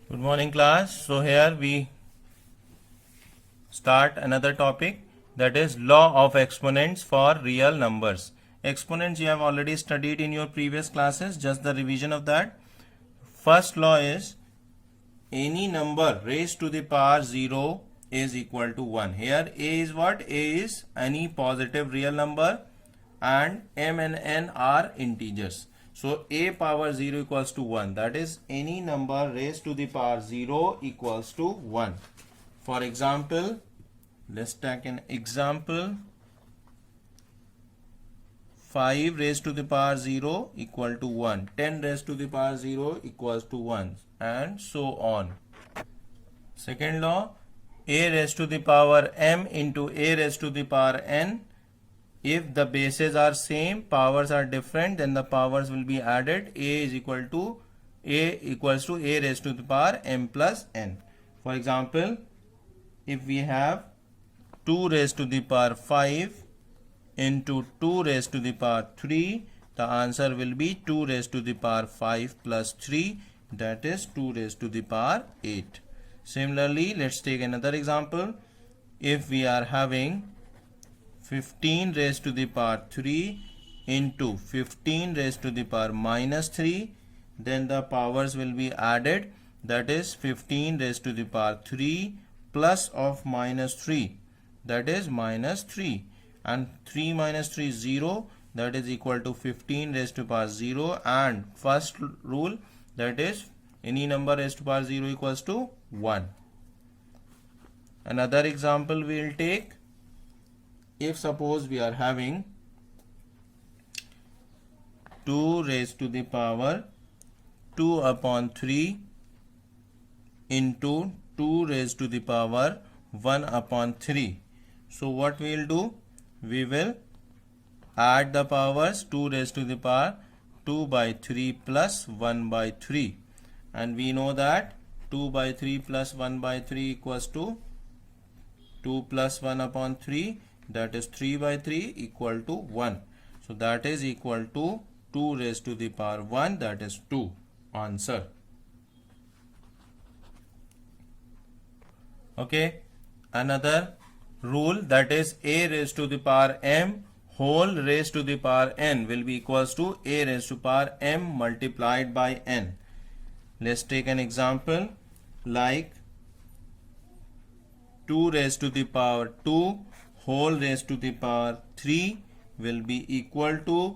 Good morning, class. So here we start another topic, that is law of exponents for real numbers. Exponents you have already studied in your previous classes, just the revision of that. First law is any number raised to the power 0 is equal to 1. Here a is what? A is any positive real number and m and n are integers. So a power 0 equals to 1. That is any number raised to the power 0 equals to 1. For example, let's take an example. 5 raised to the power 0 equal to 1. 10 raised to the power 0 equals to 1, and so on. Second law, a raised to the power m into a raised to the power n. If the bases are same, powers are different, then the powers will be added. A equals to a raised to the power m plus n. For example, if we have 2 raised to the power 5 into 2 raised to the power 3, the answer will be 2 raised to the power 5 plus 3, that is 2 raised to the power 8. Similarly, let's take another example. If we are having 15 raised to the power 3 into 15 raised to the power minus 3, then the powers will be added, that is 15 raised to the power 3 plus of minus 3, that is minus 3, and 3 minus 3 is 0, that is equal to 15 raised to the power 0. And first rule, that is any number raised to the power 0 equals to 1. Another example we will take. If suppose we are having 2 raised to the power 2 upon 3 into 2 raised to the power 1 upon 3. So what we will do? We will add the powers. 2 raised to the power 2 by 3 plus 1 by 3. And we know that 2 by 3 plus 1 by 3 equals to 2 plus 1 upon 3. That is 3 by 3 equal to 1. So that is equal to 2 raised to the power 1, that is 2. Answer. Okay. Another rule, that is a raised to the power m whole raised to the power n will be equals to a raised to power m multiplied by n. Let's take an example like 2 raised to the power 2 whole raised to the power 3 will be equal to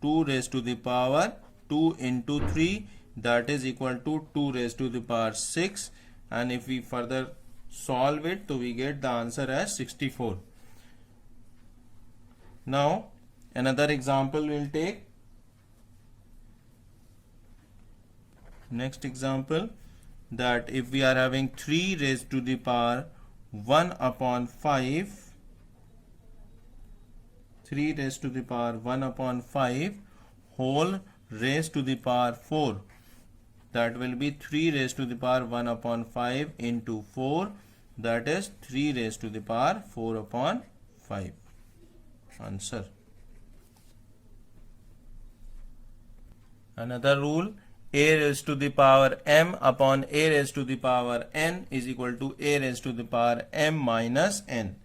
2 raised to the power 2 into 3, that is equal to 2 raised to the power 6, and if we further solve it, so we get the answer as 64. Now another example we'll take. Next example, that if we are having 3 raised to the power 1 upon 5, 3 raised to the power 1 upon 5 whole raised to the power 4, that will be 3 raised to the power 1 upon 5 into 4, that is 3 raised to the power 4 upon 5. Answer. Another rule, a raised to the power m upon a raised to the power n is equal to a raised to the power m minus n.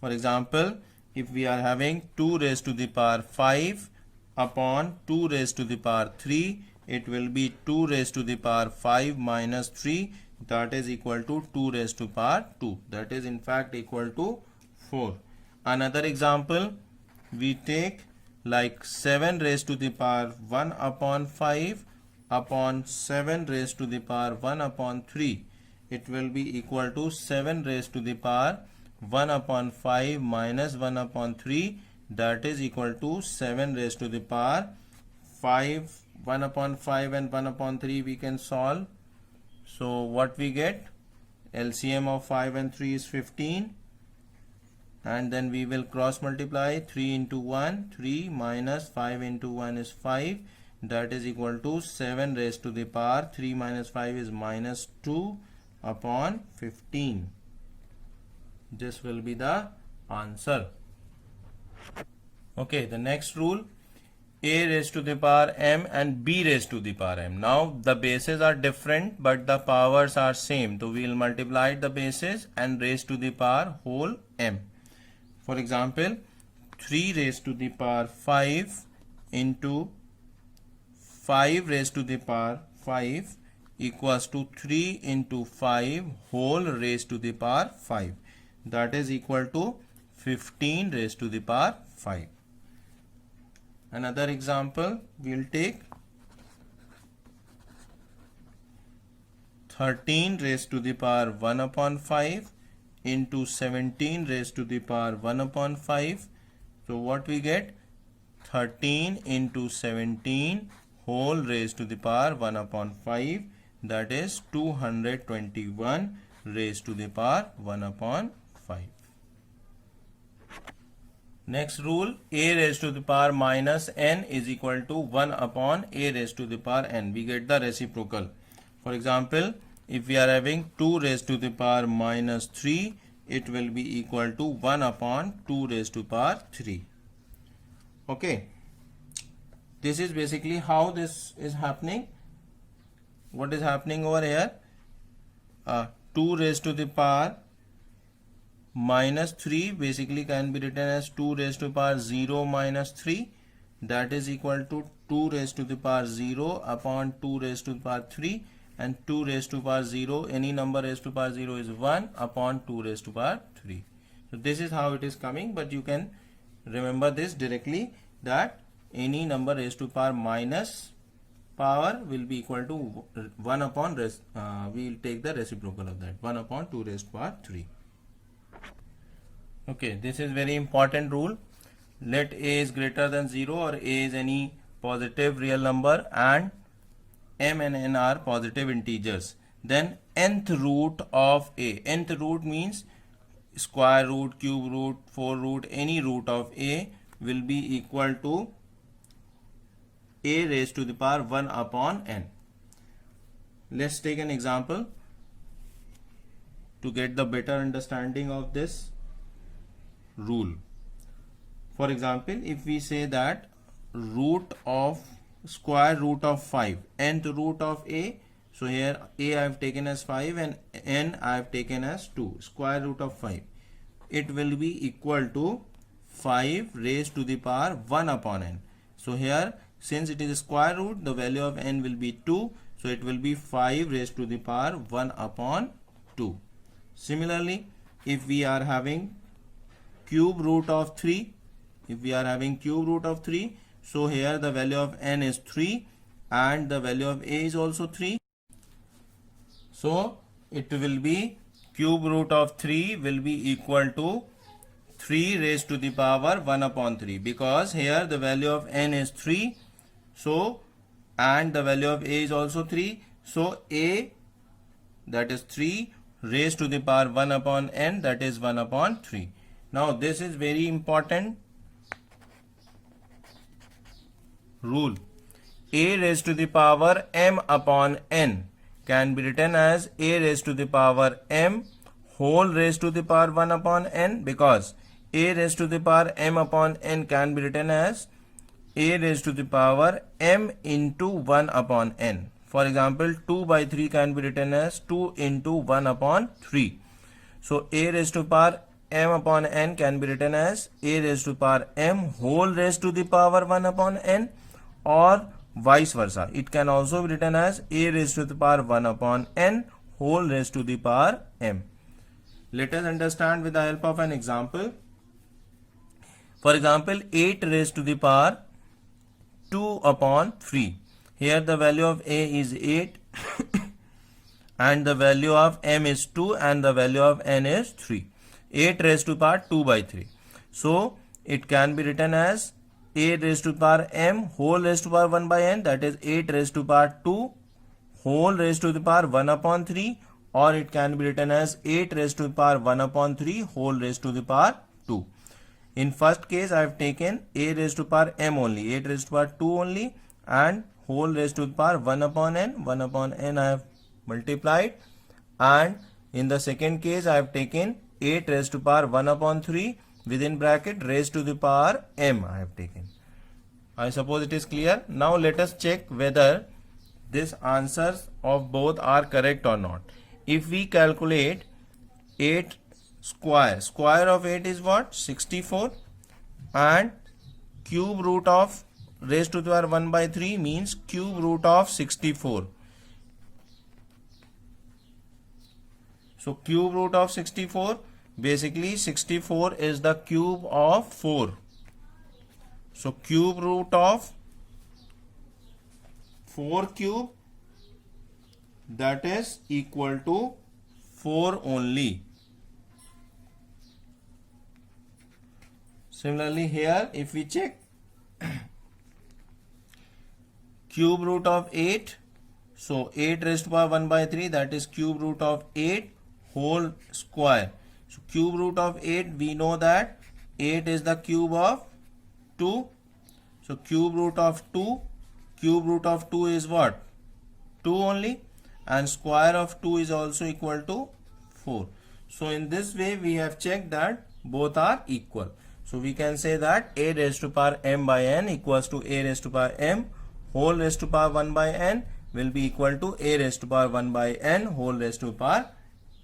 For example, if we are having 2 raised to the power 5 upon 2 raised to the power 3, it will be 2 raised to the power 5 minus 3, that is equal to 2 raised to power 2, that is in fact equal to 4. Another example we take like 7 raised to the power 1 upon 5 upon 7 raised to the power 1 upon 3, it will be equal to 7 raised to the power 1 upon 5 minus 1 upon 3, that is equal to 7 raised to the power 5. 1 upon 5 and 1 upon 3 we can solve. So what we get? LCM of 5 and 3 is 15, and then we will cross multiply 3 into 1, 3 minus 5 into 1 is 5, that is equal to 7 raised to the power 3 minus 5 is minus 2 upon 15. This will be the answer. Okay, the next rule, a raised to the power m and b raised to the power m. Now the bases are different but the powers are same. So we will multiply the bases and raise to the power whole m. For example, 3 raised to the power 5 into 5 raised to the power 5 equals to 3 into 5 whole raised to the power 5. That is equal to 15 raised to the power 5. Another example we will take 13 raised to the power 1 upon 5 into 17 raised to the power 1 upon 5. So what we get? 13 into 17 whole raised to the power 1 upon 5, that is 221 raised to the power 1 upon 5. Next rule, a raised to the power minus n is equal to 1 upon a raised to the power n. We get the reciprocal. For example, if we are having 2 raised to the power minus 3, it will be equal to 1 upon 2 raised to the power 3. Okay. This is basically how this is happening. What is happening over here? 2 raised to the power minus 3 basically can be written as 2 raised to the power 0 minus 3. That is equal to 2 raised to the power 0 upon 2 raised to the power 3, and 2 raised to the power 0, any number raised to the power 0 is 1 upon 2 raised to the power 3. So this is how it is coming, but you can remember this directly, that any number raised to the power minus power will be equal to 1 upon we will take the reciprocal of that, 1 upon 2 raised to the power 3. Okay, this is very important rule. Let a is greater than 0 or a is any positive real number and m and n are positive integers. Then nth root of a. Nth root means square root, cube root, 4 root, any root of a will be equal to a raised to the power 1 upon n. Let's take an example to get the better understanding of this rule. For example, if we say that square root of 5, nth root of a, so here a I have taken as 5 and n I have taken as 2, square root of 5, it will be equal to 5 raised to the power 1 upon n. So here, since it is a square root, the value of n will be 2, so it will be 5 raised to the power 1 upon 2. Similarly, if we are having cube root of 3, so here the value of n is 3 and the value of a is also 3. So it will be cube root of 3 will be equal to 3 raised to the power 1 upon 3, because here the value of n is 3, so and the value of a is also 3, so a, that is 3 raised to the power 1 upon n, that is 1 upon 3. Now this is very important rule. A raised to the power m upon n can be written as a raised to the power m whole raised to the power 1 upon n, because a raised to the power m upon n can be written as a raised to the power m into 1 upon n. For example, 2 by 3 can be written as 2 into 1 upon 3. So a raised to the power m upon n can be written as a raised to the power m whole raised to the power 1 upon n, or vice versa. It can also be written as a raised to the power 1 upon n whole raised to the power m. Let us understand with the help of an example. For example, 8 raised to the power 2 upon 3. Here the value of a is 8 and the value of m is 2 and the value of n is 3. 8 raised to the power 2 by 3. So it can be written as a raised to the power m whole raised to the power 1 by n, that is 8 raised to the power 2 whole raised to the power 1 upon 3, or it can be written as 8 raised to the power 1 upon 3 whole raised to the power 2. In first case, I have taken a raised to the power m only, 8 raised to the power 2 only, and whole raised to the power 1 upon n. 1 upon n I have multiplied, and in the second case I have taken 8 raised to the power 1 upon 3 within bracket raised to the power m I have taken. I suppose it is clear. Now let us check whether these answers of both are correct or not. If we calculate 8 square of 8 is what? 64, and cube root of raised to the power 1 by 3 means cube root of 64. So cube root of 64, basically 64 is the cube of 4. So cube root of 4 cube, that is equal to 4 only. Similarly here, if we check cube root of 8, so 8 raised to power 1 by 3, that is cube root of 8 whole square. So cube root of 8, we know that 8 is the cube of 2. So cube root of 2 is what? 2 only, and square of 2 is also equal to 4. So in this way we have checked that both are equal. So we can say that a raised to power m by n equals to a raised to power m whole raised to power 1 by n will be equal to a raised to power 1 by n whole raised to power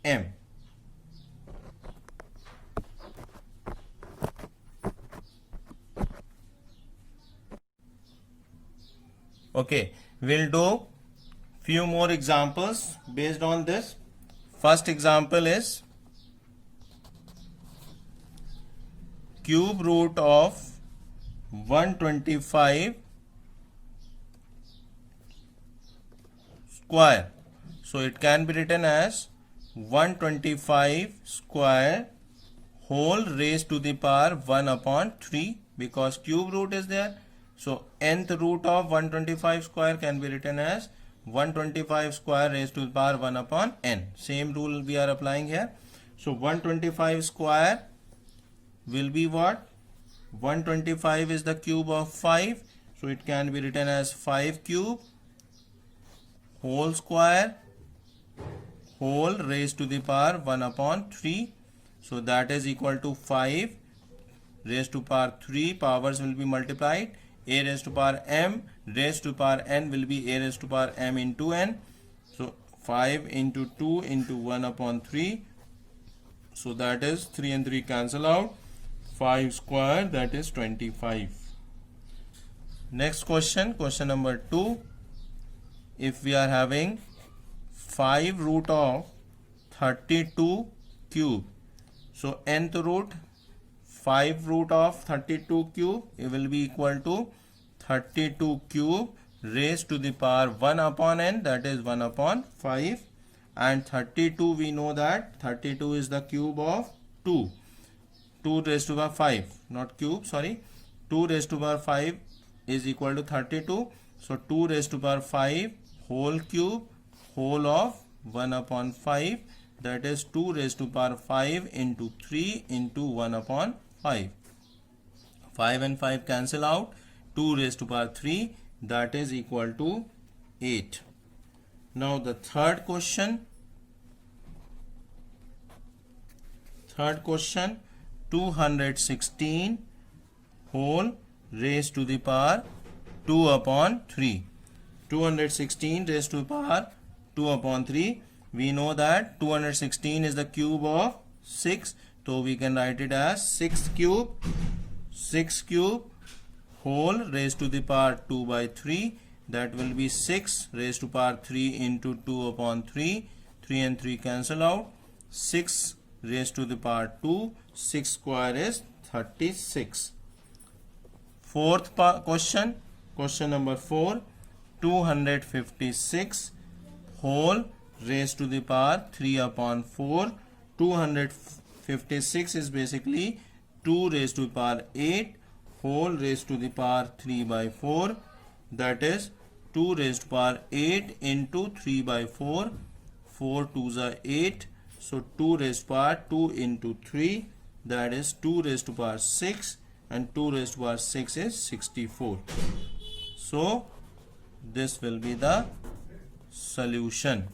m. Okay, we'll do few more examples based on this. First example is cube root of 125 square. So it can be written as 125 square whole raised to the power 1 upon 3, because cube root is there. So nth root of 125 square can be written as 125 square raised to the power 1 upon n. Same rule we are applying here. So 125 square will be what? 125 is the cube of 5. So it can be written as 5 cube whole square whole raised to the power 1 upon 3. So that is equal to 5 raised to power 3, powers will be multiplied. A raised to power m raised to power n will be a raised to power m into n. So 5 into 2 into 1 upon 3. So that is 3 and 3 cancel out. 5 square, that is 25. Next question, question number 2. If we are having 5 root of 32 cube, so nth root 5 root of 32 cube, it will be equal to 32 cube raised to the power 1 upon n, that is 1 upon 5, and 32 we know that 32 is the cube of 2 raised to the power 5, not cube, sorry, 2 raised to the power 5 is equal to 32. So 2 raised to the power 5 whole cube whole of 1 upon 5, that is 2 raised to the power 5 into 3 into 1 upon 5. 5 and 5 cancel out. 2 raised to the power 3, that is equal to 8. Now the third question, 216 whole raised to the power 2 upon 3. 216 raised to the power 2 upon 3. We know that 216 is the cube of 6. So we can write it as 6 cube whole raised to the power 2 by 3. That will be 6 raised to power 3 into 2 upon 3. 3 and 3 cancel out. 6 raised to the power 2. 6 square is 36. Fourth question, question number 4. 256 whole raised to the power 3 upon 4. 256 is basically 2 raised to the power 8 whole raised to the power 3 by 4. That is 2 raised to power 8 into 3 by 4. 4 2s are 8. So 2 raised to power 2 into 3. That is 2 raised to power 6. And 2 raised to power 6 is 64. So this will be the solution.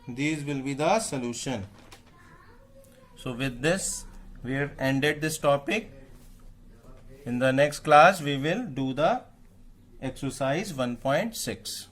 These will be the solution. So with this, we have ended this topic. In the next class, we will do the exercise 1.6.